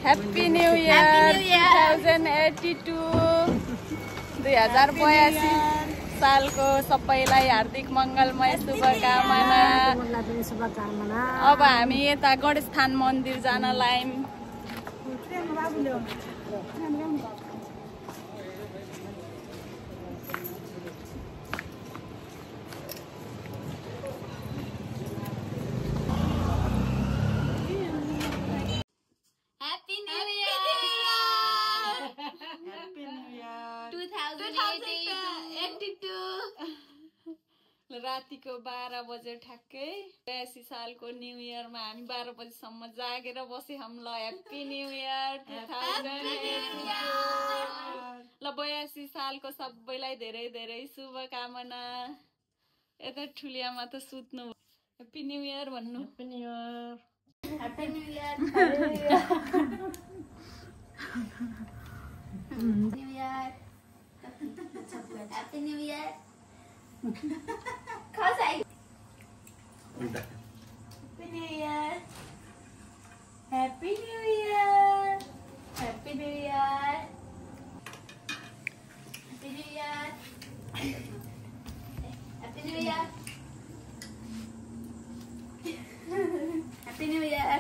Happy New Year 2082 2082 सालको सबैलाई हार्दिक मङ्गलमय शुभकामना। अब हामी यता गणेशस्थान मन्दिर जान लायौं। रातिको 12 बजे ठ्याक्कै 82 सालको न्यू इयरमा हामी 12 बजेसम्म जागेर बसे हम ल। ह्याप्पी न्यू इयर 2082 ल। 82 सालको सबैलाई धेरै धेरै शुभकामना। यता ठुलियामा त सुत्नु। ह्याप्पी न्यू इयर भन्नु। Happy new year. Happy new year. New year. Happy new year. Cause I Happy New Year. Happy New Year. Happy New Year. Happy New Year. Happy New Year. Happy New Year.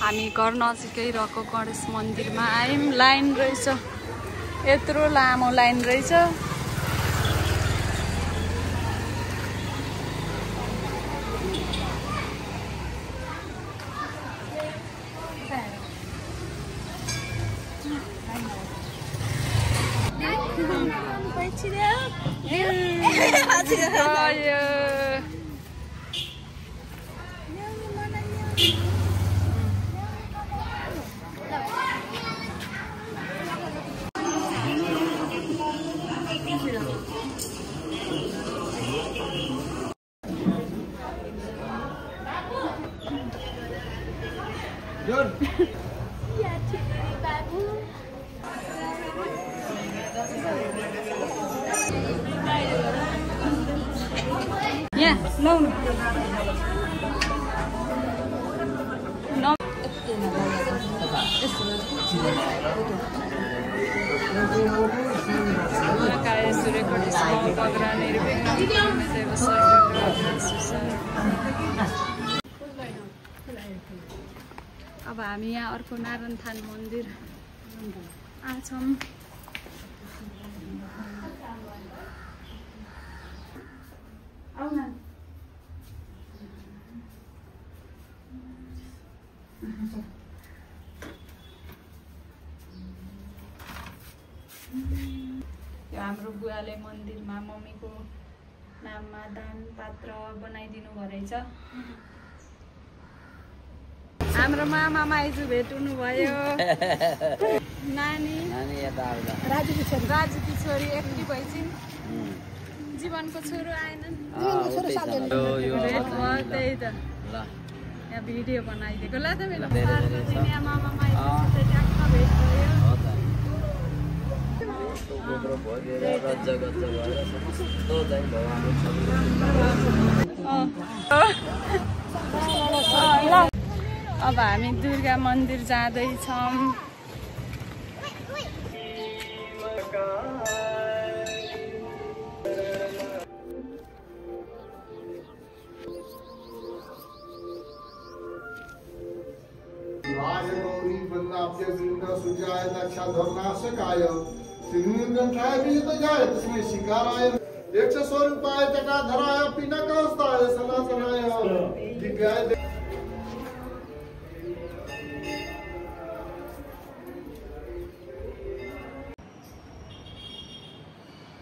हामी घर नजिकै रहेको गणेश मन्दिरमा आयौं। Line रहेछ, यत्रो लामो line रहेछ। Yeah, no. No. अब हामी यहाँ अर्को नारायणथान मन्दिर आछौं। यो हाम्रो बुवाले मन्दिरमा मम्मीको नाममा दान पात्र बनाइदिनु भएछ। हाम्रो मामा माइजू भेट्नु भयो। नानी राजुकी छोरी एक्लै भइछिन्। जीवनको छोरो आएनन्। भेट भयो त्यही त। यहाँ भिडियो बनाइदिएको ल त मेरो सारको दिन यहाँ मामा माइजू ट्याक्क भेट भयो। अब हामी दुर्गा मन्दिर जाँदैछौँ। सुजाय दक्षा धर्नाशकाय सिंहगंठाय विजित जाय तस्मै शिकाराय यक्ष स्वरूपाय जटाधराय पिनाकस्ताय सनातनाय दिव्याय।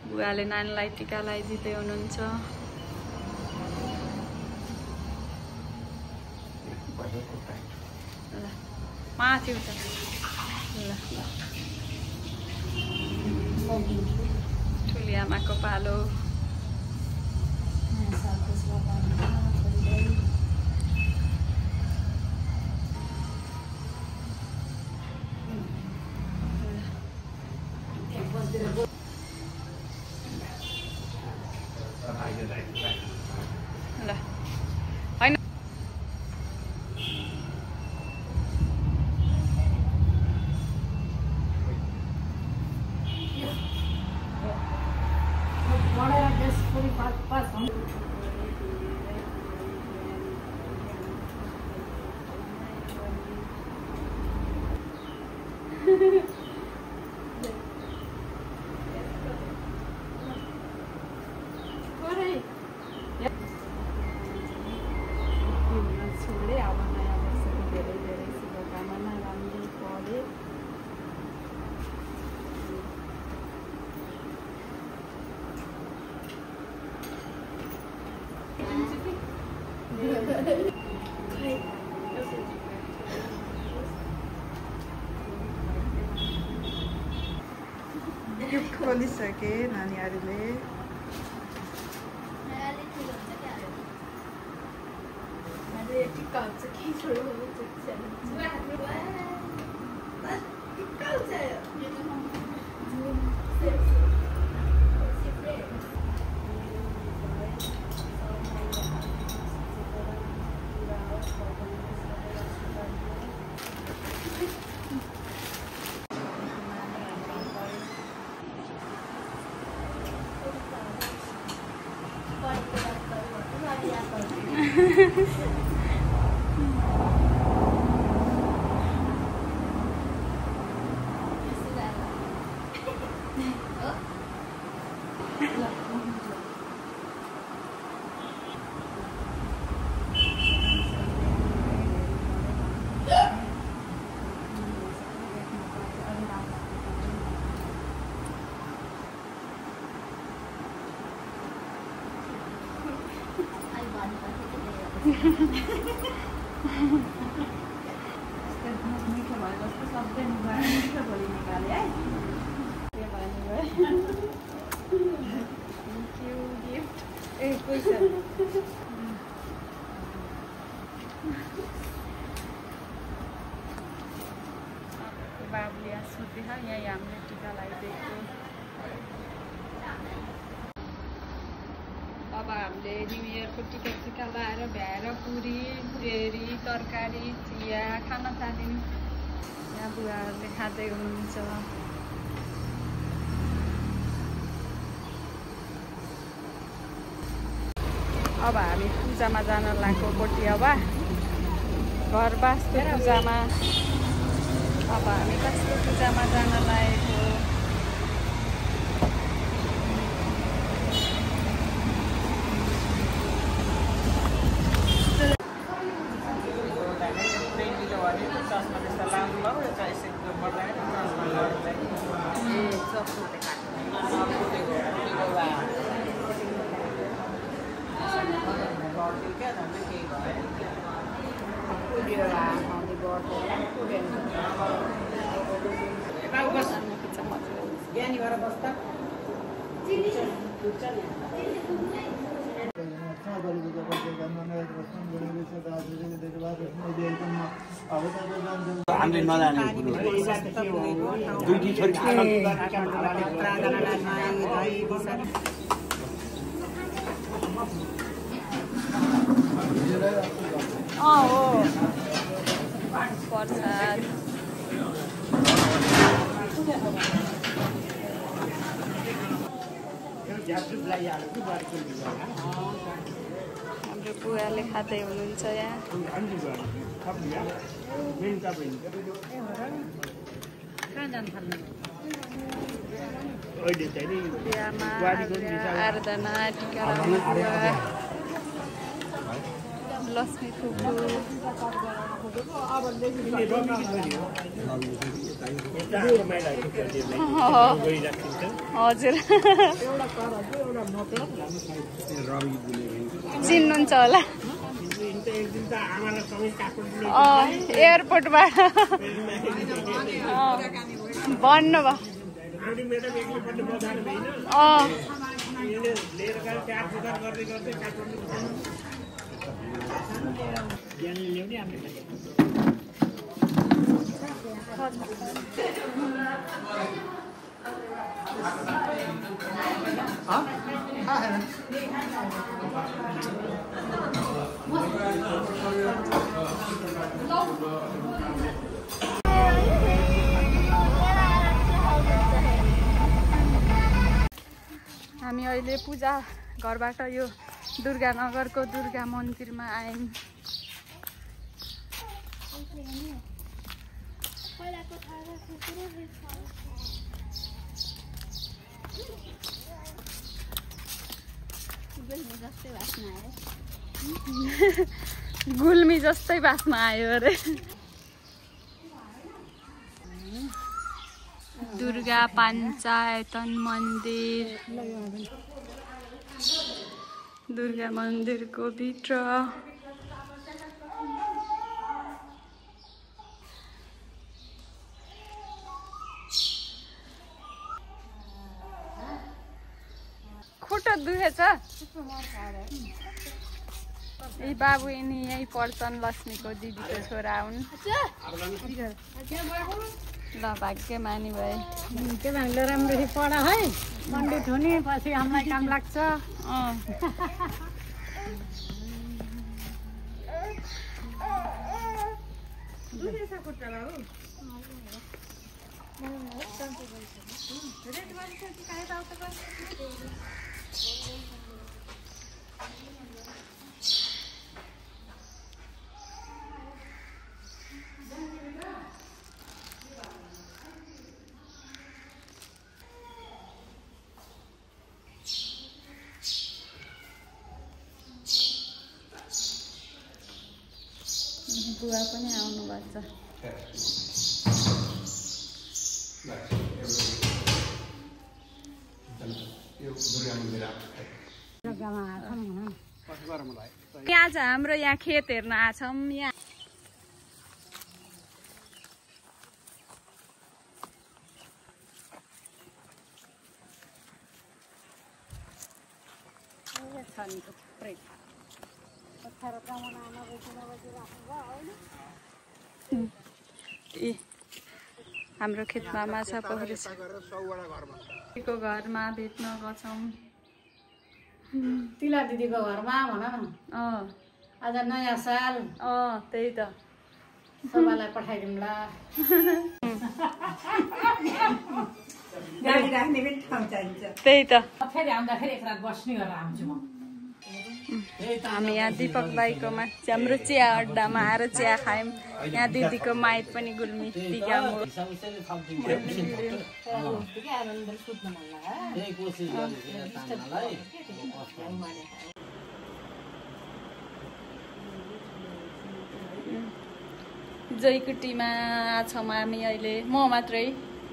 बुवाले नानीलाई टिका लगाइदिँदै हुनुहुन्छ। ल माथि उता ल ठुली आमाको पालो ल हैन गिफ्ट खोलिसके नानीहरूले बाबुले सुत्दै छ यहाँ हामीले टिका लगाइदिएको अब हामीले न्यु इयरको टिका लगाएर भ्याएर पुरी डेरी तरकारी चिया खान थाल्यौँ यहाँ बुवाहरूले खाँदै हुनुहुन्छ अब हामी पूजामा जान लागेको कोटियावा घर बासको पूजामा अब हामी कसको पूजामा जान लागेको हामीले नजाने दुईटी छोरी हो प्रसाद हाम्रो बुवाले खाँदै हुनुहुन्छ यहाँ आराधना टिका लक्ष्मी फुपू हजुर चिन्नुहुन्छ होला एयरपोर्टबाट भन्नुभयो हामी अहिले पूजा घरबाट यो दुर्गानगरको दुर्गा मन्दिरमा आयौँ। गुल्मी जस्तै बासमा आयो अरे। दुर्गा पञ्चायतन मन्दिर, दुर्गा मन्दिरको भित्र खुट्टा दुखेछ। यी बाबु यिनी यहीँ पढ्छन्, लक्ष्मीको दिदीको छोरा हुन्। ल भाग्यमानी भए। त्यो भाइले राम्ररी पढ है, पण्डित हुने पछि हामीलाई काम लाग्छ। बुवा पनि आउनु भएको छ। आज हाम्रो यहाँ खेत हेर्न आछौँ। यहाँ हाम्रो खेतमा माछा पोखरी छ। घरमा भेट्न गछौँ। तिला दिदीको घरमा भन न। आज नयाँ साल। त्यही त सबैलाई पठाइदिउँला। गाडी राख्ने पनि ठाउँ चाहिन्छ। त्यही त फेरि आउँदाखेरि एक रात बस्ने गरेर आउँछु म। हामी यहाँ दिपक दाईकोमा हाम्रो चिया अड्डामा आएर चिया खायौँ। यहाँ दिदीको माइत पनि गुल्मी टिका जयकुटीमा छौँ हामी अहिले। म मात्रै।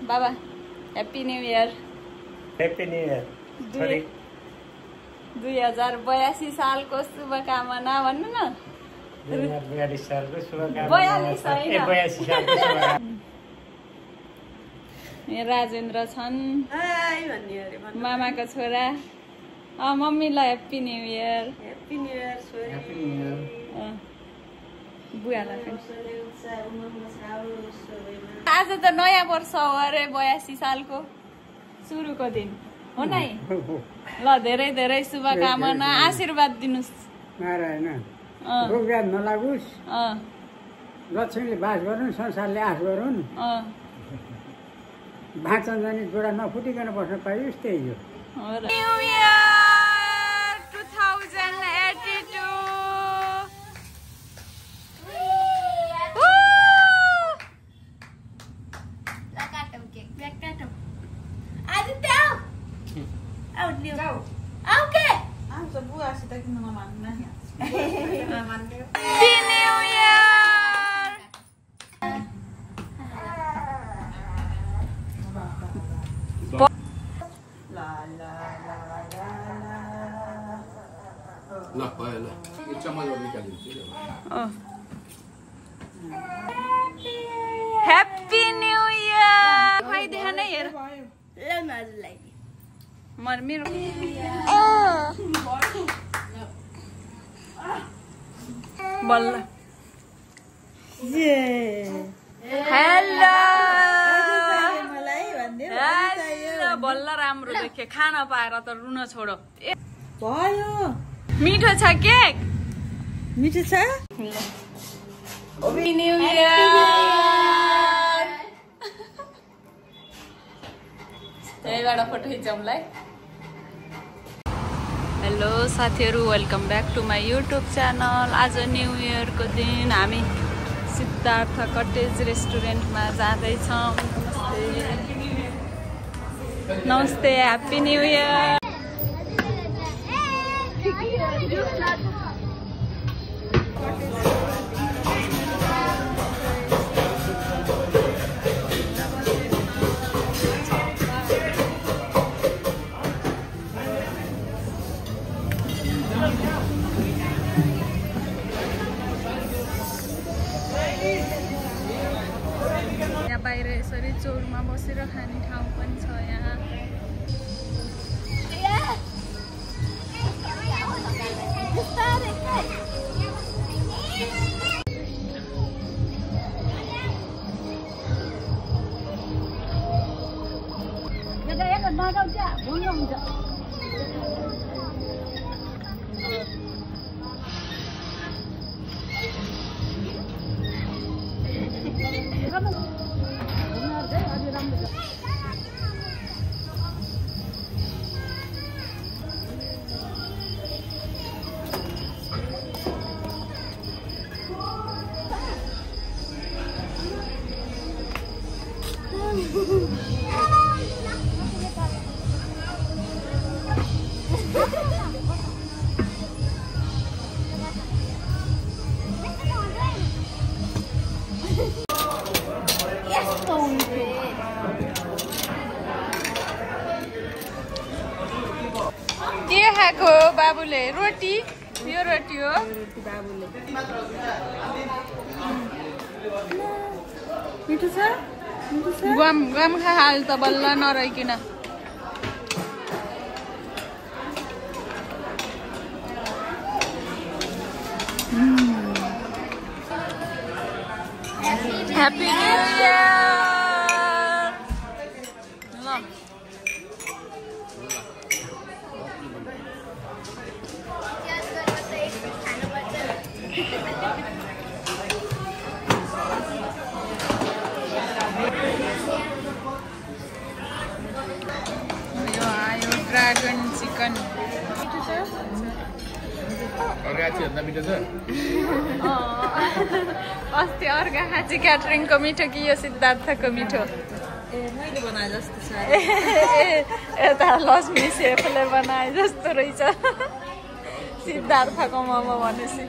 बाबा happy new year. Happy new year. 2082 सालको शुभकामना भन्नु न। 42 सालको शुभकामना। 42 होइन। 82 सालको शुभकामना। यहाँ राजेन्द्र छन्, मामाको छोरा। मम्मीलाई happy new year. Happy new year छोरी। Happy new year. बुवालाई पनि। आज त नयाँ वर्ष हो अरे, 82 सालको सुरुको दिन हो नै। ल धेरै धेरै शुभकामना, आशीर्वाद दिनुहोस्। नारायण रोगराज नलागोस्, लक्ष्मीले बास गरून्, संसारले आश गरून्, भाँच्न जाने जोडा नफुटिकन बस्न पाइयोस्, त्यही हो। New year 2082। बुवासित किन नमान्नु? हेर मेरो बल्ल हेलो बल्ल राम्रो देखे खाना पाएर त रुन छोडो भयो मिठो छ केक मिठो छ Happy New Year! यहीबाट फोटो खिचौँलाई हेलो साथीहरू welcome back to my YouTube channel आज न्यू इयरको दिन हामी सिद्धार्थ कटेज रेस्टुरेन्टमा जाँदैछौँ नमस्ते ह्याप्पी न्यू इयर बाहिर यसरी चौरमा बसेर खाने ठाउँ पनि छ यहाँ के खाएको बाबुले रोटी यो रोटी हो मिठो छ गम गम खाहाल त बल्ल नरहिकन happy new year dragon chicken अस्ति अर्घाखाँची क्याटरिङको मिठो कि यो सिद्धार्थको मिठो मैले बनाए जस्तो छ यता लक्ष्मी सेफले बनाए जस्तो रहेछ सिद्धार्थको मोमो भनेपछि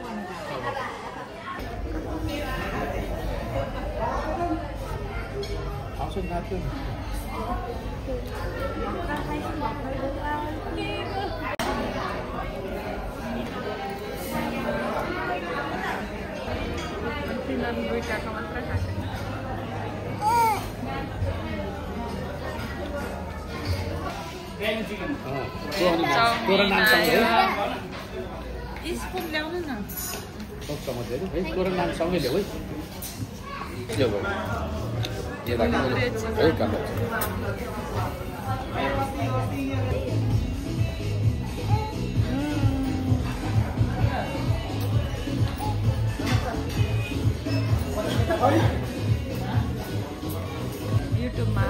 दुईटाको मात्र खाएको स्पुन ल्याउनु न सँगै ल्याऊ युट्युबमा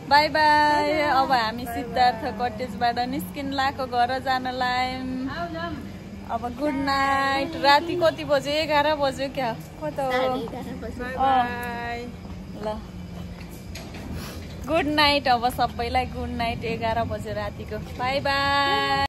बाई बाई अब हामी सिद्धार्थ कटेजबाट निस्किन लाको घर जानलाई अब गुड नाइट राति कति बज्यो 11 बज्यो क्या कता हो ल गुड नाइट अब सबैलाई गुड नाइट 11 बजे रातिको बाई बाई